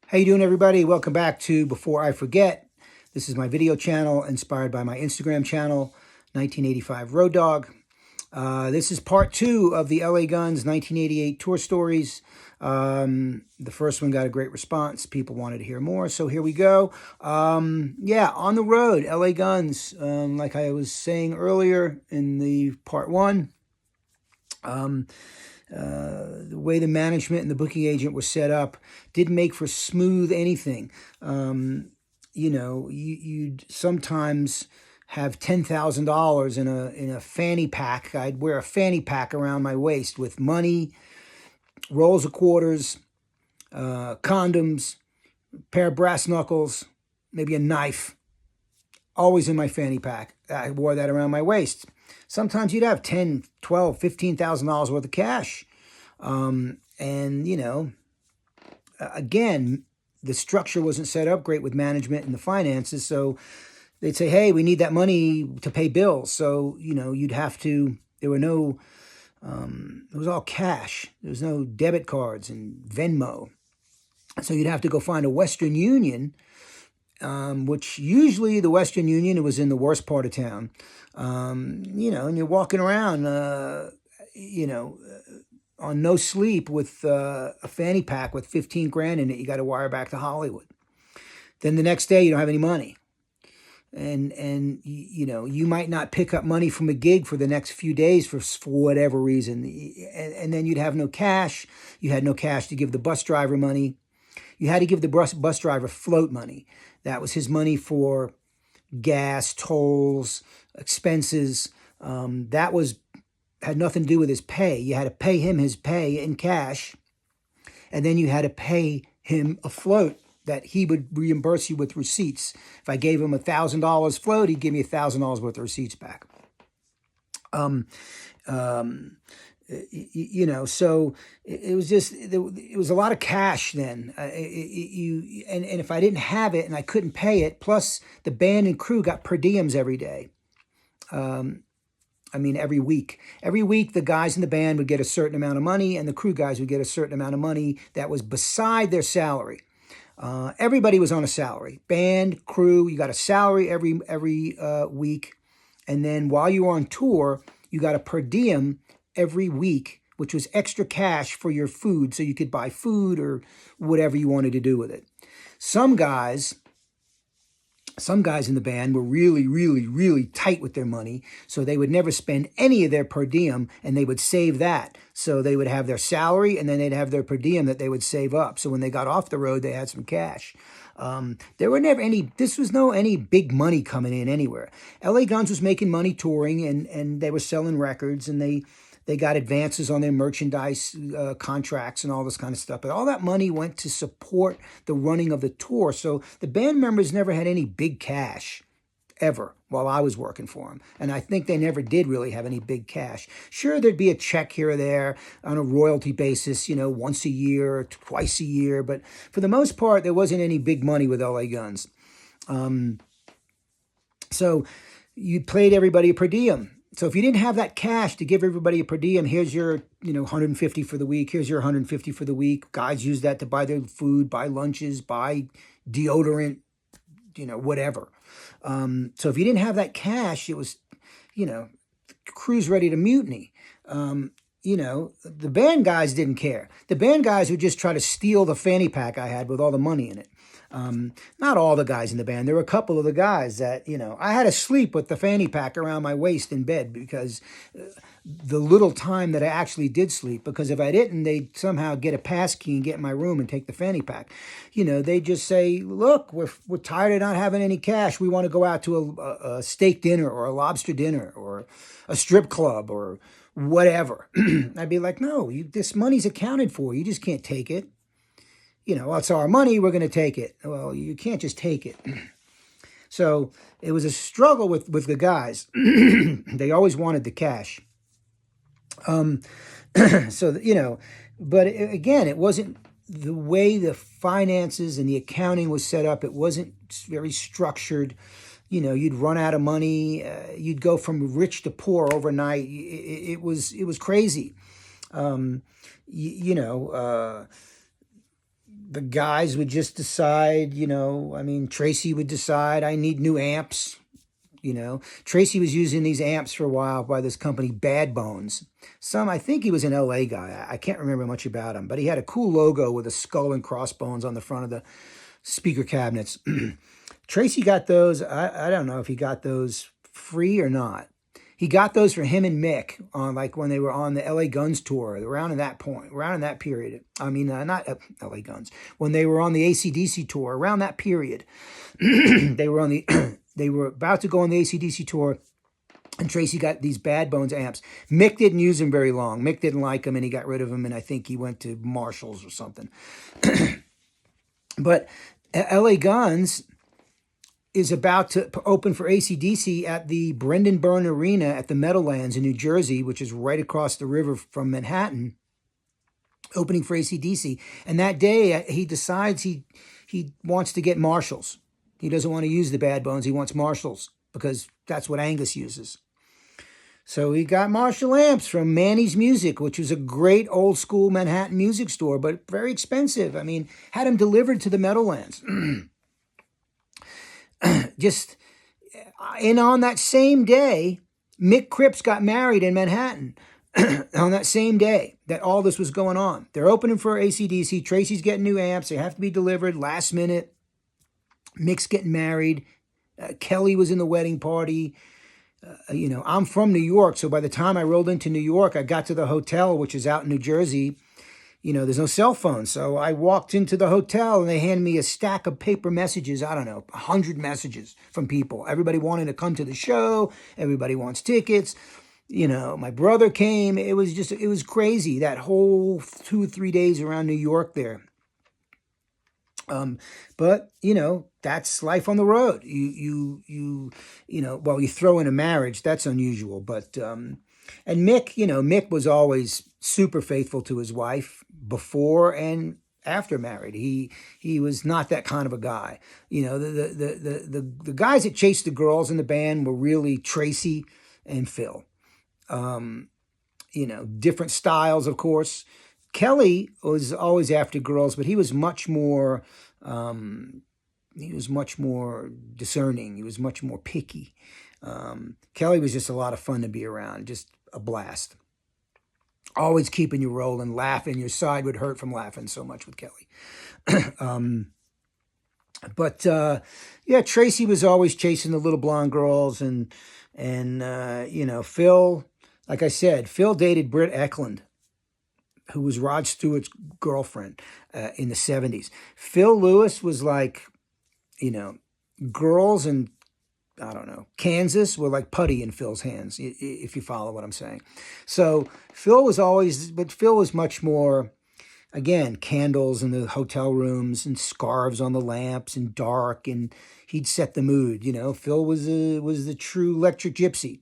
How you doing, everybody? Welcome back to Before I Forget. This is my video channel inspired by my Instagram channel, 1985 Road Dog. This is part two of the LA Guns 1988 tour stories. The first one got a great response. People wanted to hear more, so here we go. Yeah, on the road, LA Guns. Like I was saying earlier in the part one, the way the management and the booking agent were set up didn't make for smooth anything. You'd sometimes have $10,000 in a fanny pack. I'd wear a fanny pack around my waist with money, rolls of quarters, condoms, a pair of brass knuckles, maybe a knife, always in my fanny pack. I wore that around my waist. Sometimes you'd have $10,000, $12,000, $15,000 worth of cash. Again, the structure wasn't set up great with management and the finances. So they'd say, hey, we need that money to pay bills. So, you'd have to, there were no, it was all cash. There was no debit cards and Venmo. So you'd have to go find a Western Union, which usually the Western Union, it was in the worst part of town. And you're walking around, on no sleep with a fanny pack with 15 grand in it. You got to wire back to Hollywood. Then the next day you don't have any money. And you might not pick up money from a gig for the next few days for whatever reason. And then you'd have no cash. You had no cash to give the bus driver money. You had to give the bus driver float money. That was his money for gas, tolls, expenses. That had nothing to do with his pay. You had to pay him his pay in cash, and then you had to pay him a float that he would reimburse you with receipts. If I gave him $1,000 float, he'd give me $1,000 worth of receipts back. So it was just, it was a lot of cash then. And if I didn't have it and I couldn't pay it, plus the band and crew got per diems every day. Every week. Every week, the guys in the band would get a certain amount of money, and the crew guys would get a certain amount of money that was beside their salary. Everybody was on a salary. Band, crew, you got a salary every week. And then while you were on tour, you got a per diem every week, which was extra cash for your food, so you could buy food or whatever you wanted to do with it. Some guys in the band were really, really, really tight with their money, so they would never spend any of their per diem, and they would save that. So they would have their salary, and then they'd have their per diem that they would save up. So when they got off the road, they had some cash. There were never any big money coming in anywhere. LA Guns was making money touring, and they were selling records, and they got advances on their merchandise contracts and all this kind of stuff. But all that money went to support the running of the tour. So the band members never had any big cash ever while I was working for them. And I think they never did really have any big cash. Sure, there'd be a check here or there on a royalty basis, once a year or twice a year. But for the most part, there wasn't any big money with LA Guns. So you paid everybody a per diem. So if you didn't have that cash to give everybody a per diem, here's your, 150 for the week. Here's your 150 for the week. Guys use that to buy their food, buy lunches, buy deodorant, whatever. So if you didn't have that cash, it was, crew's ready to mutiny. The band guys didn't care. The band guys would just try to steal the fanny pack I had with all the money in it. Not all the guys in the band. There were a couple of the guys that, I had to sleep with the fanny pack around my waist in bed because the little time that I actually did sleep, because if I didn't, they'd somehow get a pass key and get in my room and take the fanny pack. They'd just say, look, we're tired of not having any cash. We want to go out to a steak dinner or a lobster dinner or a strip club or whatever. I'd be like, no, this money's accounted for. You just can't take it. Well, it's our money, we're going to take it. Well, you can't just take it. So it was a struggle with the guys. They always wanted the cash. But again, it wasn't the way the finances and the accounting was set up. It wasn't very structured. You'd run out of money. You'd go from rich to poor overnight. It was crazy. The the guys would just decide, I mean, Tracii would decide, I need new amps. Tracii was using these amps for a while by this company, Bad Bones. I think he was an LA guy. I can't remember much about him, but he had a cool logo with a skull and crossbones on the front of the speaker cabinets. Tracii got those. I don't know if he got those free or not. He got those for him and Mick on like when they were on the LA Guns tour, around in that period. I mean, not LA Guns. When they were on the AC/DC tour, around that period, they were about to go on the AC/DC tour, and Tracii got these Bad Bones amps. Mick didn't use them very long. Mick didn't like them, and he got rid of them, and I think he went to Marshall's or something. But LA Guns is about to open for AC/DC at the Brendan Byrne Arena at the Meadowlands in New Jersey, which is right across the river from Manhattan, opening for AC/DC. And that day, he decides he wants to get Marshalls. He doesn't want to use the Bad Bones. He wants Marshalls because that's what Angus uses. So he got Marshall amps from Manny's Music, which was a great old school Manhattan music store, but very expensive. I mean, had them delivered to the Meadowlands. And on that same day, Mick Cripps got married in Manhattan. On that same day that all this was going on. They're opening for AC/DC. Tracii's getting new amps. They have to be delivered last minute. Mick's getting married. Kelly was in the wedding party. I'm from New York, so by the time I rolled into New York, I got to the hotel, which is out in New Jersey. There's no cell phone, so I walked into the hotel, and they handed me a stack of paper messages, I don't know, 100 messages from people. Everybody wanting to come to the show. Everybody wants tickets. My brother came. It was crazy, that whole 2 or 3 days around New York there. But that's life on the road. You throw in a marriage, that's unusual. But and Mick was always super faithful to his wife before and after married. He was not that kind of a guy. The guys that chased the girls in the band were really Tracii and Phil. Different styles, of course. Kelly was always after girls, but he was much more discerning. He was much more picky. Kelly was just a lot of fun to be around, just a blast. Always keeping you rolling, laughing. Your side would hurt from laughing so much with Kelly. But Tracii was always chasing the little blonde girls, and Phil, like I said, Phil dated Britt Eklund, who was Rod Stewart's girlfriend in the 70s. Phil Lewis was like, girls in, I don't know, Kansas were like putty in Phil's hands, if you follow what I'm saying. So Phil was much more, again, candles in the hotel rooms and scarves on the lamps and dark, and he'd set the mood. Phil was the true electric gypsy.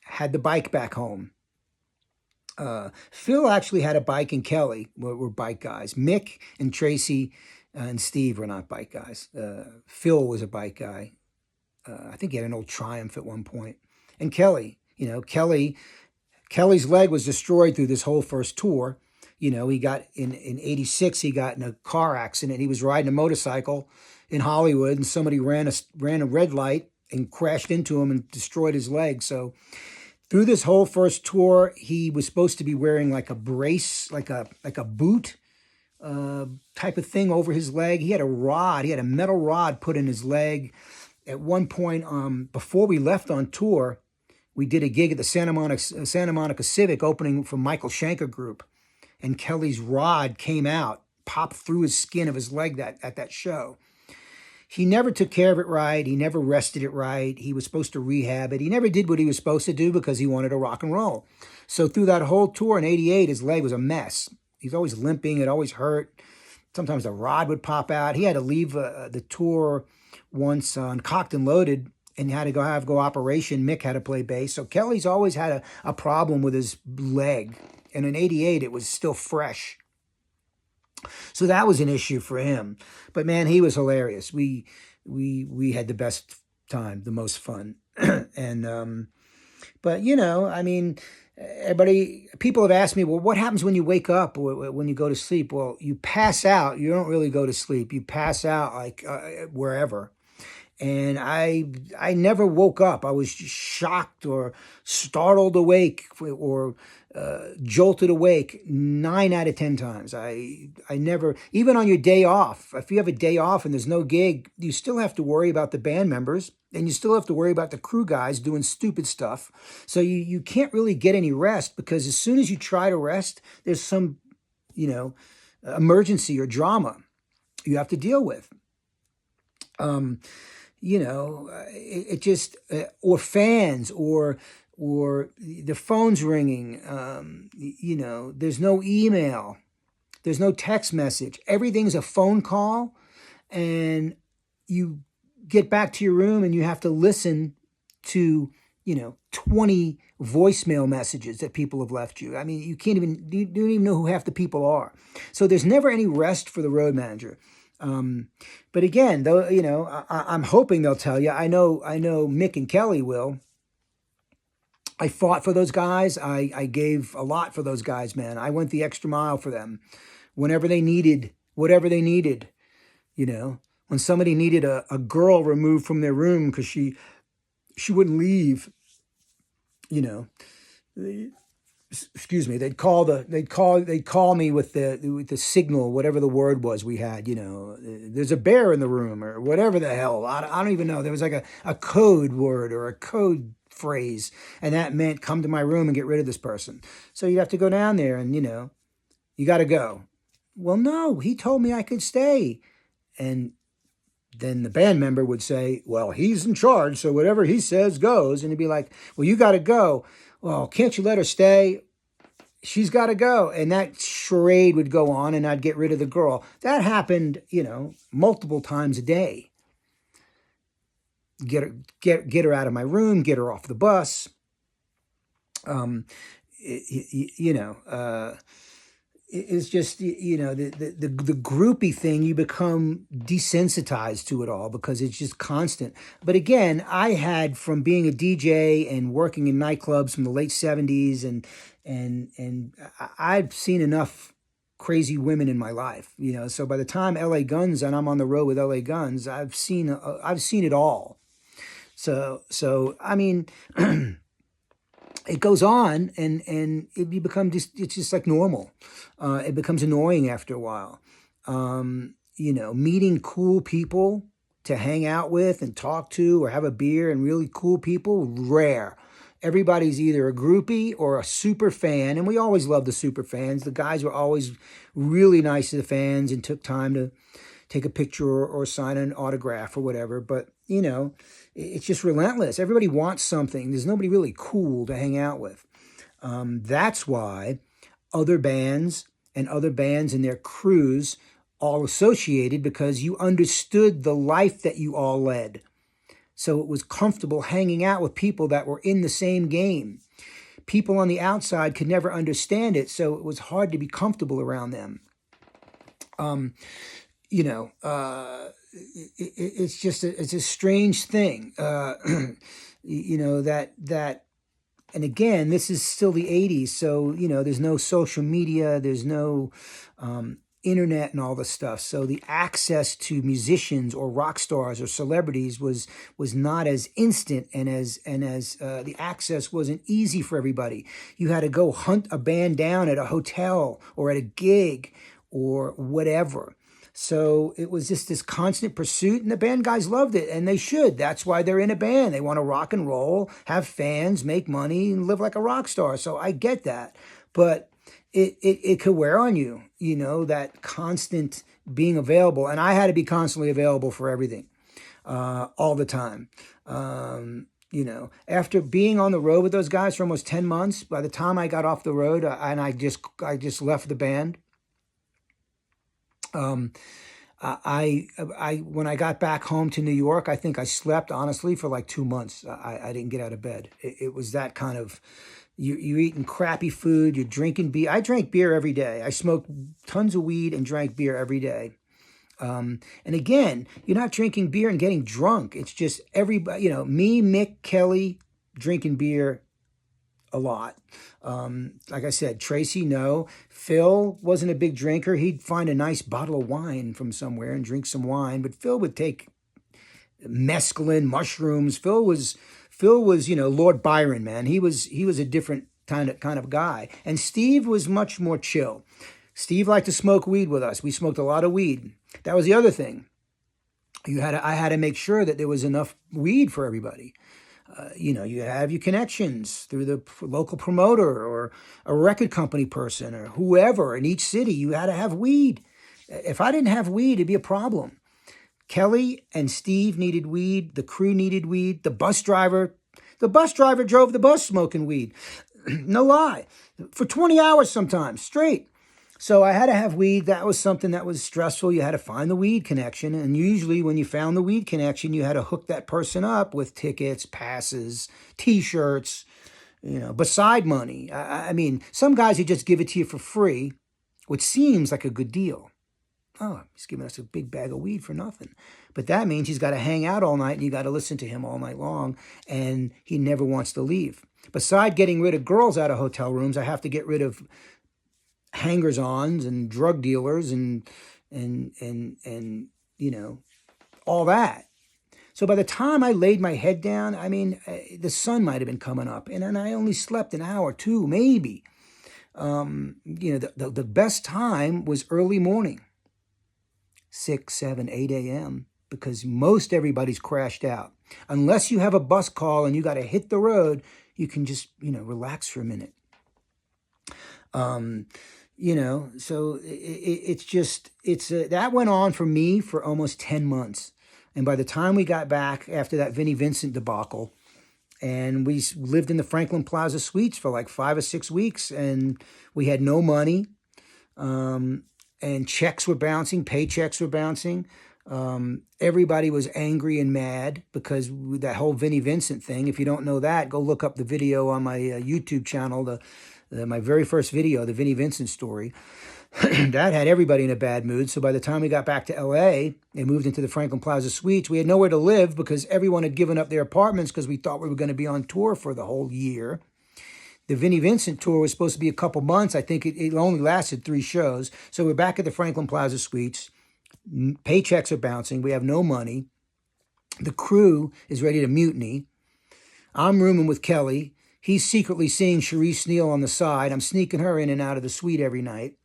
Had the bike back home. Phil actually had a bike, and Kelly were bike guys. Mick and Tracii and Steve were not bike guys. Phil was a bike guy. I think he had an old Triumph at one point. And Kelly, Kelly's leg was destroyed through this whole first tour. He got in 86, he got in a car accident. He was riding a motorcycle in Hollywood, and somebody ran a red light and crashed into him and destroyed his leg. So through this whole first tour, he was supposed to be wearing like a brace, like a boot type of thing over his leg. He had a metal rod put in his leg. At one point, before we left on tour, we did a gig at the Santa Monica Civic opening for Michael Schenker Group, and Kelly's rod came out, popped through his skin of his leg at that show. He never took care of it right. He never rested it right. He was supposed to rehab it. He never did what he was supposed to do because he wanted to rock and roll. So through that whole tour in 88, his leg was a mess. He's always limping. It always hurt. Sometimes the rod would pop out. He had to leave the tour once on Cocked and Loaded and had to go operation. Mick had to play bass. So Kelly's always had a problem with his leg. And in 88, it was still fresh. So that was an issue for him. But man, he was hilarious. We had the best time, the most fun. And but people have asked me, well, what happens when you wake up or when you go to sleep? Well, you pass out. You don't really go to sleep. You pass out like wherever. And I never woke up. I was just shocked or startled awake or jolted awake 9 out of 10 times. I never, even on your day off, if you have a day off and there's no gig, you still have to worry about the band members and you still have to worry about the crew guys doing stupid stuff. So you can't really get any rest because as soon as you try to rest, there's some, you know, emergency or drama you have to deal with. It just or fans or the phone's ringing. There's no email, there's no text message. Everything's a phone call, and you get back to your room and you have to listen to 20 voicemail messages that people have left you. I mean, you don't even know who half the people are. So there's never any rest for the road manager. But again, though, I'm hoping they'll tell you. I know Mick and Kelly will. I fought for those guys. I gave a lot for those guys, man. I went the extra mile for them whenever they needed, whatever they needed. When somebody needed a girl removed from their room because she wouldn't leave, excuse me, they'd call me with the signal, whatever the word was we had, there's a bear in the room or whatever the hell. I don't even know. There was like a code word or a code phrase, and that meant come to my room and get rid of this person. So you have to go down there and, you got to go. Well, no, he told me I could stay. And then the band member would say, well, he's in charge, so whatever he says goes. And he'd be like, well, you got to go. Well, can't you let her stay? She's got to go. And that charade would go on, and I'd get rid of the girl. That happened, multiple times a day. Get her out of my room, get her off the bus. It's just, the groupie thing, you become desensitized to it all because it's just constant. But again, I had, from being a DJ and working in nightclubs from the late 70s, and I've seen enough crazy women in my life, so by the time LA Guns, and I'm on the road with LA Guns, I've seen it all. So I mean, it goes on, and it's just like normal. It becomes annoying after a while. Meeting cool people to hang out with and talk to or have a beer, and really cool people, rare. Everybody's either a groupie or a super fan, and we always loved the super fans. The guys were always really nice to the fans and took time to take a picture or sign an autograph or whatever. But, it's just relentless. Everybody wants something. There's nobody really cool to hang out with. That's why other bands and their crews all associated, because you understood the life that you all led. So it was comfortable hanging out with people that were in the same game. People on the outside could never understand it, so it was hard to be comfortable around them. It's just it's a strange thing, that, and again, this is still the 80s, so, there's no social media, there's no internet and all this stuff. So the access to musicians or rock stars or celebrities was not as instant, and as the access wasn't easy for everybody. You had to go hunt a band down at a hotel or at a gig or whatever. So it was just this constant pursuit, and the band guys loved it, and they should. That's why they're in a band. They want to rock and roll, have fans, make money, and live like a rock star. So I get that. But it could wear on you, that constant being available. And I had to be constantly available for everything, all the time. After being on the road with those guys for almost 10 months, by the time I got off the road, and I just left the band, I when I got back home to New York, I think I slept, honestly, for like 2 months. I didn't get out of bed. It was that kind of, you're eating crappy food, you're drinking beer. I drank beer every day. I smoked tons of weed and drank beer every day. And again, you're not drinking beer and getting drunk. It's just everybody, me, Mick, Kelly, drinking beer a lot. Like I said, Tracii, no. Phil wasn't a big drinker. He'd find a nice bottle of wine from somewhere and drink some wine, but Phil would take mescaline, mushrooms. Phil was, Lord Byron, man. He was a different kind of guy. And Steve was much more chill. Steve liked to smoke weed with us. We smoked a lot of weed. That was the other thing. I had to make sure that there was enough weed for everybody. You have your connections through the local promoter or a record company person or whoever in each city. You had to have weed. If I didn't have weed, it'd be a problem. Kelly and Steve needed weed. The crew needed weed. The bus driver drove the bus smoking weed. No lie. For 20 hours sometimes straight. So I had to have weed. That was something that was stressful. You had to find the weed connection. And usually when you found the weed connection, you had to hook that person up with tickets, passes, T-shirts, beside money. I mean, some guys who just give it to you for free, which seems like a good deal. Oh, he's giving us a big bag of weed for nothing. But that means he's got to hang out all night and you got to listen to him all night long. And he never wants to leave. Beside getting rid of girls out of hotel rooms, I have to get rid of hangers-ons and drug dealers and all that. So by the time I laid my head down, I mean, the sun might have been coming up, and then I only slept an hour, two, maybe. The best time was early morning, 6, 7, 8 a.m., because most everybody's crashed out. Unless you have a bus call and you got to hit the road, you can just, relax for a minute. So that went on for me for almost 10 months. And by the time we got back after that Vinnie Vincent debacle, and we lived in the Franklin Plaza Suites for like 5 or 6 weeks, and we had no money, and checks were bouncing, paychecks were bouncing. Everybody was angry and mad because that whole Vinnie Vincent thing. If you don't know that, go look up the video on my YouTube channel, my very first video, the Vinnie Vincent story. That had everybody in a bad mood. So by the time we got back to LA and moved into the Franklin Plaza Suites, we had nowhere to live because everyone had given up their apartments because we thought we were going to be on tour for the whole year. The Vinnie Vincent tour was supposed to be a couple months. I think it only lasted 3 shows. So we're back at the Franklin Plaza Suites. Paychecks are bouncing. We have no money. The crew is ready to mutiny. I'm rooming with Kelly. He's secretly seeing Cherise Neal on the side. I'm sneaking her in and out of the suite every night.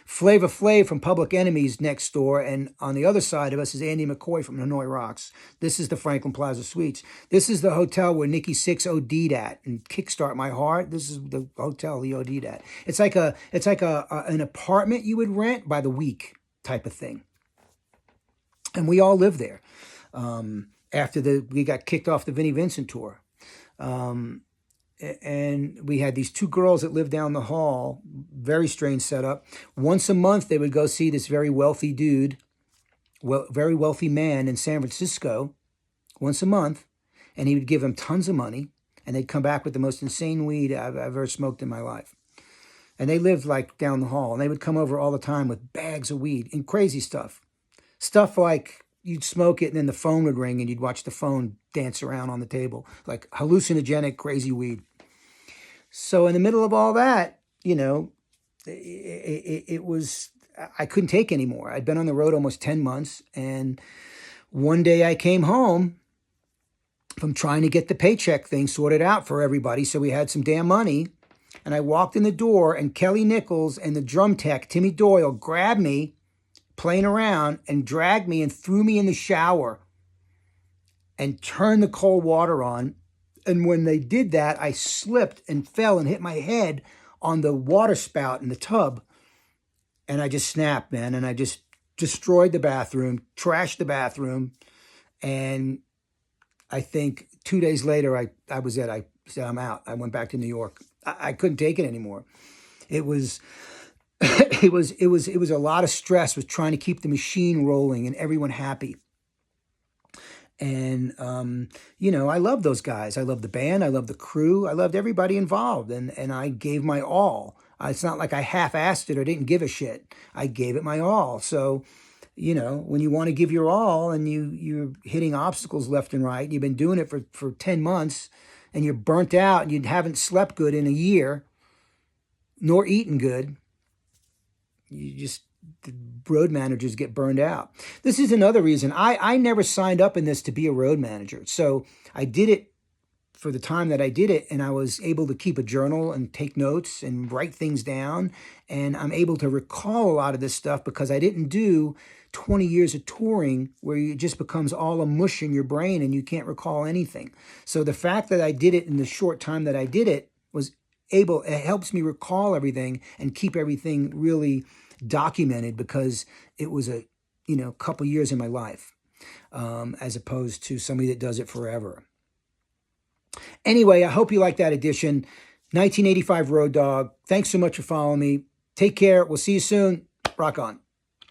Flavor Flav from Public Enemy's next door, and on the other side of us is Andy McCoy from Hanoi Rocks. This is the Franklin Plaza Suites. This is the hotel where Nikki Sixx OD'd at and Kickstart My Heart. This is the hotel he OD'd at. It's like an apartment you would rent by the week type of thing. And we all lived there after we got kicked off the Vinnie Vincent tour. And we had these 2 girls that lived down the hall, very strange setup. Once a month, they would go see this very wealthy dude, very wealthy man in San Francisco, once a month, and he would give them tons of money, and they'd come back with the most insane weed I've ever smoked in my life. And they lived like down the hall, and they would come over all the time with bags of weed and crazy stuff. Stuff like you'd smoke it and then the phone would ring and you'd watch the phone dance around on the table, like hallucinogenic, crazy weed. So in the middle of all that, it was, I couldn't take anymore. I'd been on the road almost 10 months. And one day I came home from trying to get the paycheck thing sorted out for everybody. So we had some damn money. And I walked in the door and Kelly Nichols and the drum tech, Timmy Doyle, grabbed me playing around and dragged me and threw me in the shower and turned the cold water on. And when they did that, I slipped and fell and hit my head on the water spout in the tub. And I just snapped, man. And I just destroyed the bathroom, trashed the bathroom. And I think 2 days later, I was it. I said, I'm out. I went back to New York. I couldn't take it anymore. It was it was a lot of stress with trying to keep the machine rolling and everyone happy. And, I love those guys. I love the band. I love the crew. I loved everybody involved. And I gave my all. It's not like I half-assed it or didn't give a shit. I gave it my all. So, when you want to give your all and you're hitting obstacles left and right, and you've been doing it for 10 months and you're burnt out and you haven't slept good in a year, nor eaten good, the road managers get burned out. This is another reason. I never signed up in this to be a road manager. So I did it for the time that I did it, and I was able to keep a journal and take notes and write things down. And I'm able to recall a lot of this stuff because I didn't do 20 years of touring where it just becomes all a mush in your brain and you can't recall anything. So the fact that I did it in the short time that I did it it helps me recall everything and keep everything really documented because it was a couple years in my life, as opposed to somebody that does it forever. Anyway, I hope you like that edition. 1985 Road Dog. Thanks so much for following me. Take care. We'll see you soon. Rock on.